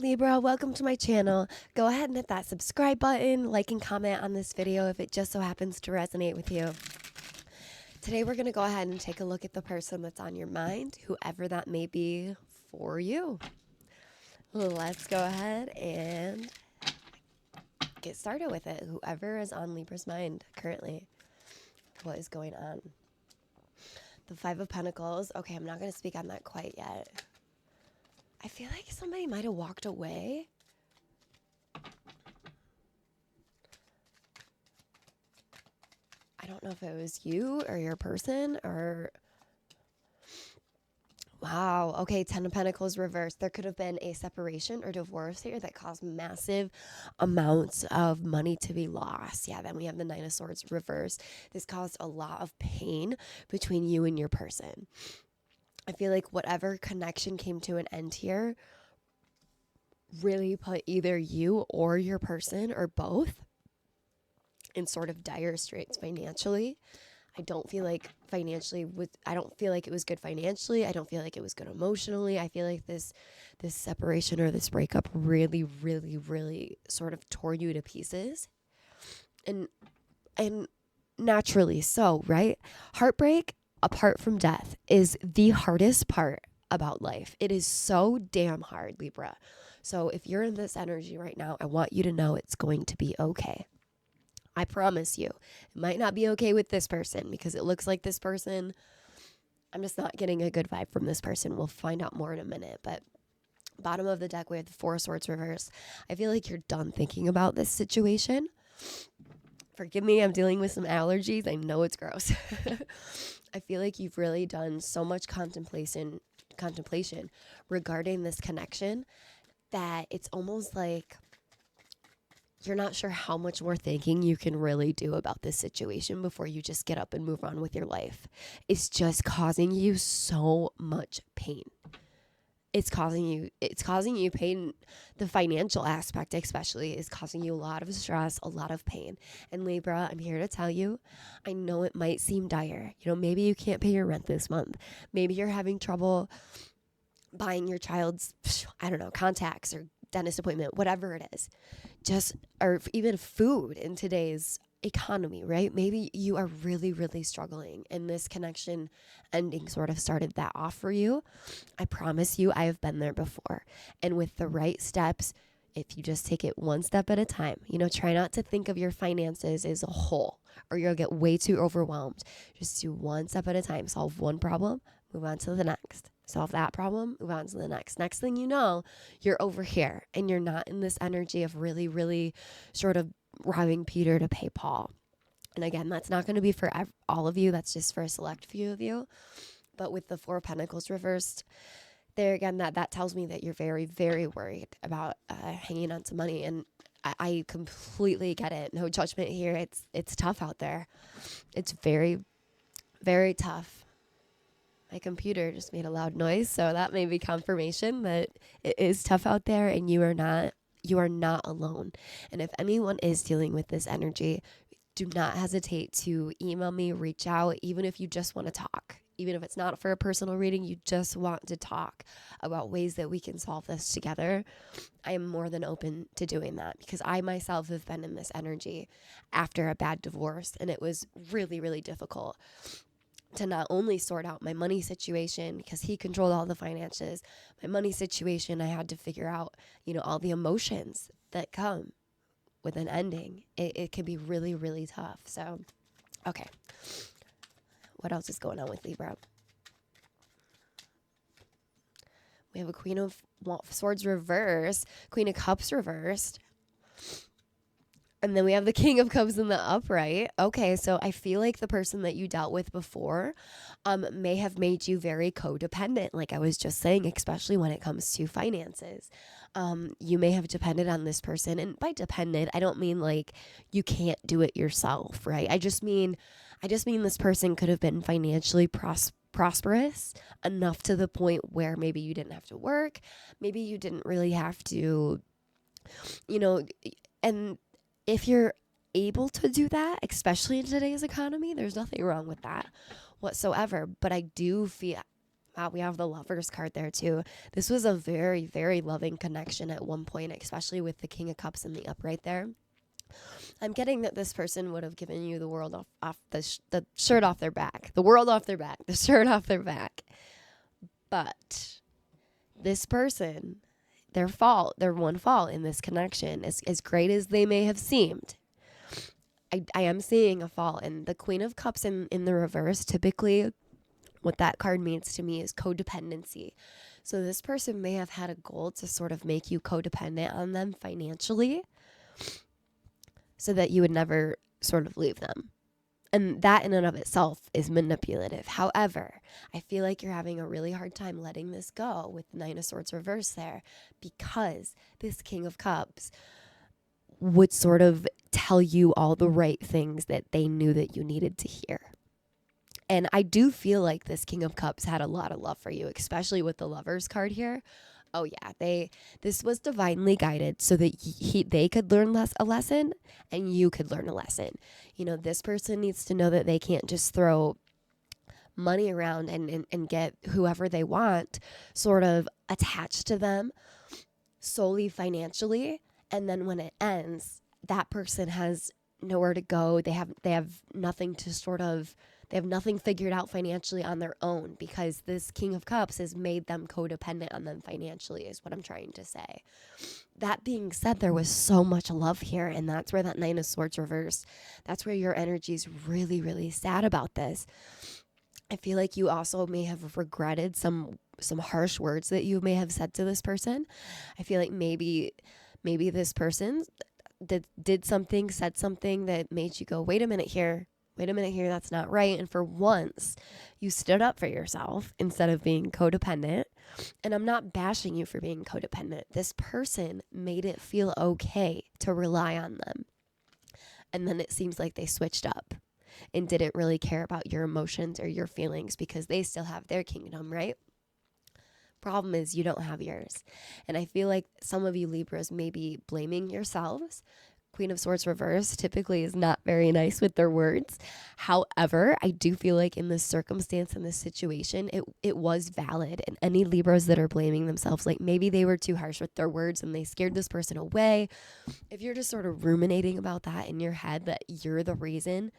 Libra, welcome to my channel. Go ahead and hit that subscribe button, like and comment on this video if it just so happens to resonate with you. Today we're going to go ahead and take a look at the person that's on your mind, whoever that may be for you. Let's go ahead and get started with it. Whoever is on Libra's mind currently, what is going on? The Five of Pentacles. Okay, I'm not going to speak on that quite yet. I feel like somebody might have walked away. I don't know if it was you or your person or... Wow. Okay, Ten of Pentacles reversed. There could have been a separation or divorce here that caused massive amounts of money to be lost. Yeah, then we have the Nine of Swords reversed. This caused a lot of pain between you and your person. I feel like whatever connection came to an end here really put either you or your person or both in sort of dire straits financially. I don't feel like I don't feel like it was good financially. I don't feel like it was good emotionally. I feel like this separation or this breakup really, really, really sort of tore you to pieces. And naturally so, right? Heartbreak, apart from death, is the hardest part about life. It is so damn hard, Libra. So if you're in this energy right now, I want you to know it's going to be okay. I promise you. It might not be okay with this person because it looks like this person, I'm just not getting a good vibe from this person. We'll find out more in a minute. But bottom of the deck, we have the Four of Swords reversed. I feel like you're done thinking about this situation. Forgive me, I'm dealing with some allergies. I know it's gross. I feel like you've really done so much contemplation regarding this connection that it's almost like you're not sure how much more thinking you can really do about this situation before you just get up and move on with your life. It's just causing you so much pain. It's causing you pain. The financial aspect especially is causing you a lot of stress, a lot of pain. And Libra, I'm here to tell you, I know it might seem dire. You know, maybe you can't pay your rent this month. Maybe you're having trouble buying your child's, I don't know, contacts or dentist appointment, whatever it is. Or even food in today's economy, right? Maybe you are really, really struggling and this connection ending sort of started that off for you. I promise you, I have been there before. And with the right steps, if you just take it one step at a time, try not to think of your finances as a whole or you'll get way too overwhelmed. Just do one step at a time. Solve one problem, move on to the next. Solve that problem, move on to the next. Next thing you know, you're over here and you're not in this energy of really, really sort of robbing Peter to pay Paul. And again, that's not going to be for all of you. That's just for a select few of you. But with the Four of Pentacles reversed, there again, that tells me that you're very, very worried about hanging on to money. And I completely get it. No judgment here. It's tough out there. It's very, very tough. My computer just made a loud noise, so that may be confirmation that it is tough out there and you are not alone. And if anyone is dealing with this energy, do not hesitate to email me, reach out, even if you just want to talk. Even if it's not for a personal reading, you just want to talk about ways that we can solve this together. I am more than open to doing that because I myself have been in this energy after a bad divorce, and it was really, really difficult to not only sort out my money situation because he controlled all the finances, my money situation, I had to figure out, all the emotions that come with an ending. It can be really, really tough. So, okay. What else is going on with Libra? We have a Queen of Swords reversed, Queen of Cups reversed. And then we have the King of Cups in the upright. Okay, so I feel like the person that you dealt with before may have made you very codependent, like I was just saying, especially when it comes to finances. You may have depended on this person. And by dependent, I don't mean like you can't do it yourself, right? I just mean this person could have been financially prosperous enough to the point where maybe you didn't have to work. Maybe you didn't really have to, and if you're able to do that, especially in today's economy, there's nothing wrong with that whatsoever. But I do feel We have the Lovers card there too. This was a very, very loving connection at one point, especially with the King of Cups in the upright there. I'm getting that this person would have given you the world off the shirt off their back, the world off their back, the shirt off their back. But this person, their one fault in this connection, as great as they may have seemed, I am seeing a fault. And the Queen of Cups in the reverse, typically what that card means to me is codependency. So this person may have had a goal to sort of make you codependent on them financially so that you would never sort of leave them. And that in and of itself is manipulative. However, I feel like you're having a really hard time letting this go with the Nine of Swords reverse there, because this King of Cups would sort of tell you all the right things that they knew that you needed to hear. And I do feel like this King of Cups had a lot of love for you, especially with the Lovers card here. Oh yeah, this was divinely guided so that they could learn a lesson and you could learn a lesson. You know, this person needs to know that they can't just throw money around and get whoever they want sort of attached to them solely financially. And then when it ends, that person has nowhere to go. They have nothing to they have nothing figured out financially on their own, because this King of Cups has made them codependent on them financially, is what I'm trying to say. That being said, there was so much love here, and that's where that Nine of Swords reversed. That's where your energy is really, really sad about this. I feel like you also may have regretted some harsh words that you may have said to this person. I feel like maybe this person did something, said something that made you go, wait a minute here, that's not right. And for once, you stood up for yourself instead of being codependent. And I'm not bashing you for being codependent. This person made it feel okay to rely on them. And then it seems like they switched up and didn't really care about your emotions or your feelings because they still have their kingdom, right? Problem is you don't have yours. And I feel like some of you Libras may be blaming yourselves. Queen of Swords reverse typically is not very nice with their words. However, I do feel like in this circumstance, in this situation, it was valid. And any Libras that are blaming themselves, like maybe they were too harsh with their words and they scared this person away. If you're just sort of ruminating about that in your head, that you're the reason,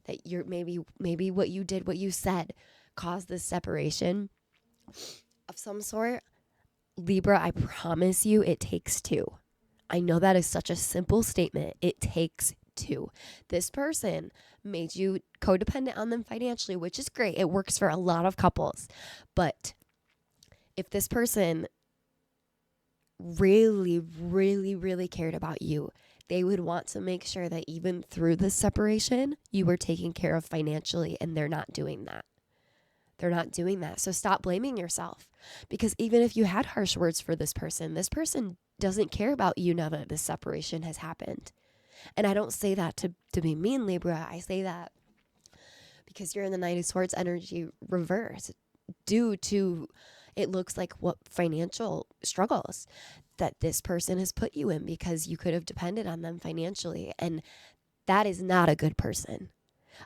that you're maybe what you did, what you said caused this separation of some sort, Libra, I promise you it takes two. I know that is such a simple statement. It takes two. This person made you codependent on them financially, which is great. It works for a lot of couples. But if this person really, really, really cared about you, they would want to make sure that even through this separation, you were taken care of financially, and they're not doing that. They're not doing that. So stop blaming yourself, because even if you had harsh words for this person doesn't care about you now that this separation has happened. And I don't say that to be mean, Libra. I say that because you're in the Nine of Swords energy reverse due to, it looks like, what financial struggles that this person has put you in because you could have depended on them financially. And that is not a good person.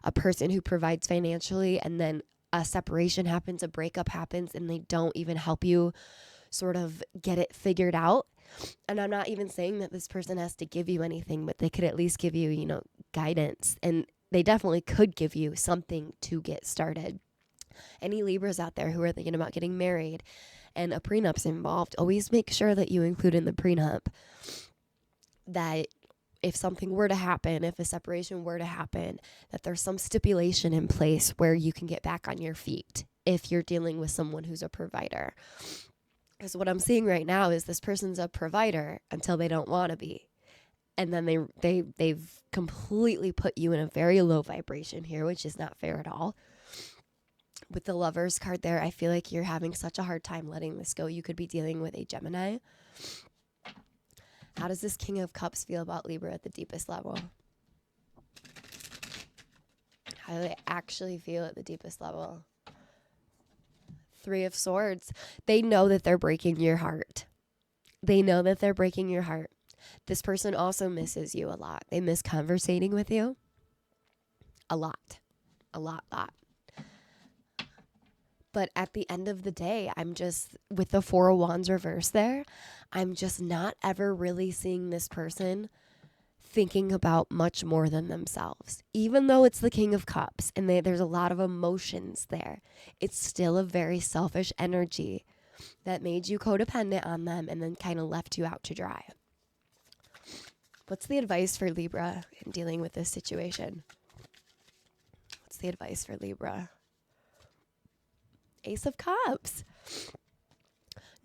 A person who provides financially and then a separation happens, a breakup happens, and they don't even help you sort of get it figured out. And I'm not even saying that this person has to give you anything, but they could at least give you, guidance. And they definitely could give you something to get started. Any Libras out there who are thinking about getting married and a prenup's involved, always make sure that you include in the prenup that if something were to happen, if a separation were to happen, that there's some stipulation in place where you can get back on your feet if you're dealing with someone who's a provider. Because what I'm seeing right now is this person's a provider until they don't want to be. And then they've completely put you in a very low vibration here, which is not fair at all. With the Lovers card there, I feel like you're having such a hard time letting this go. You could be dealing with a Gemini. How does this King of Cups feel about Libra at the deepest level? How do they actually feel at the deepest level? Three of Swords. They know that they're breaking your heart. They know that they're breaking your heart. This person also misses you a lot. They miss conversating with you. A lot. But at the end of the day, I'm just, with the Four of Wands reverse there, I'm just not ever really seeing this person thinking about much more than themselves. Even though it's the King of Cups and there's a lot of emotions there, it's still a very selfish energy that made you codependent on them and then kind of left you out to dry. What's the advice for Libra in dealing with this situation? What's the advice for Libra? Ace of Cups.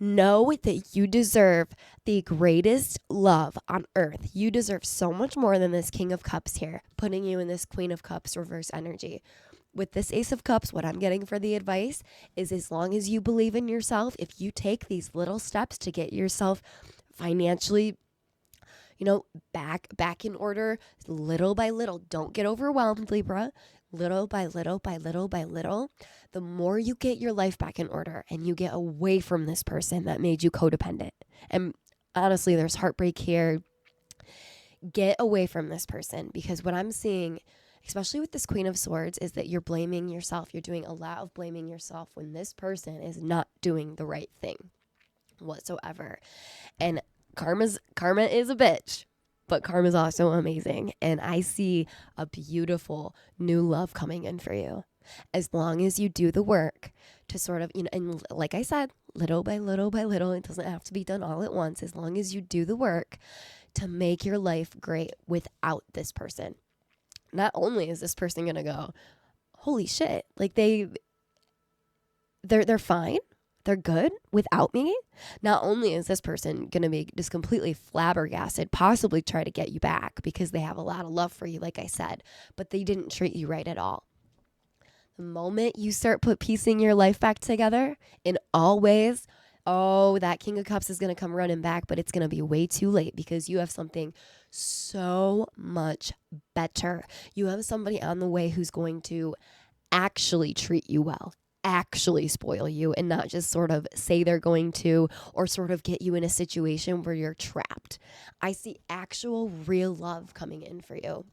Know that you deserve the greatest love on earth. You deserve so much more than this King of Cups here, putting you in this Queen of Cups reverse energy. With this Ace of Cups, what I'm getting for the advice is, as long as you believe in yourself, if you take these little steps to get yourself financially, back in order, little by little, don't get overwhelmed, Libra. Little by little by little by little, the more you get your life back in order and you get away from this person that made you codependent. And honestly, there's heartbreak here. Get away from this person, because what I'm seeing, especially with this Queen of Swords, is that you're blaming yourself. You're doing a lot of blaming yourself when this person is not doing the right thing whatsoever. And karma is a bitch. But karma is also amazing. And I see a beautiful new love coming in for you. As long as you do the work to sort of, and like I said, little by little by little, it doesn't have to be done all at once. As long as you do the work to make your life great without this person. Not only is this person going to go, holy shit, like they're fine. They're good without me. Not only is this person going to be just completely flabbergasted, possibly try to get you back because they have a lot of love for you, like I said, but they didn't treat you right at all. The moment you start piecing your life back together in all ways, that King of Cups is going to come running back, but it's going to be way too late because you have something so much better. You have somebody on the way who's going to actually treat you well, actually spoil you, and not just sort of say they're going to, or sort of get you in a situation where you're trapped. I see actual real love coming in for you.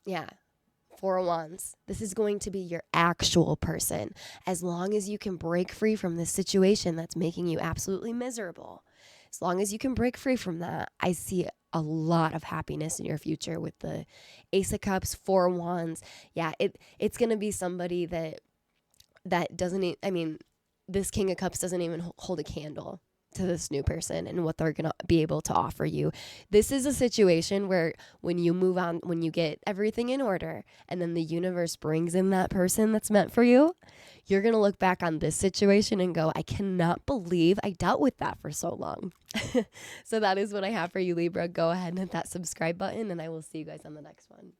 Yeah. Four of Wands. This is going to be your actual person. As long as you can break free from this situation that's making you absolutely miserable. As long as you can break free from that, I see a lot of happiness in your future with the Ace of Cups, Four of Wands. Yeah, it's going to be somebody that doesn't, this King of Cups doesn't even hold a candle to this new person and what they're going to be able to offer you. This is a situation where when you move on, when you get everything in order and then the universe brings in that person that's meant for you, you're going to look back on this situation and go, I cannot believe I dealt with that for so long. So that is what I have for you, Libra. Go ahead and hit that subscribe button, and I will see you guys on the next one.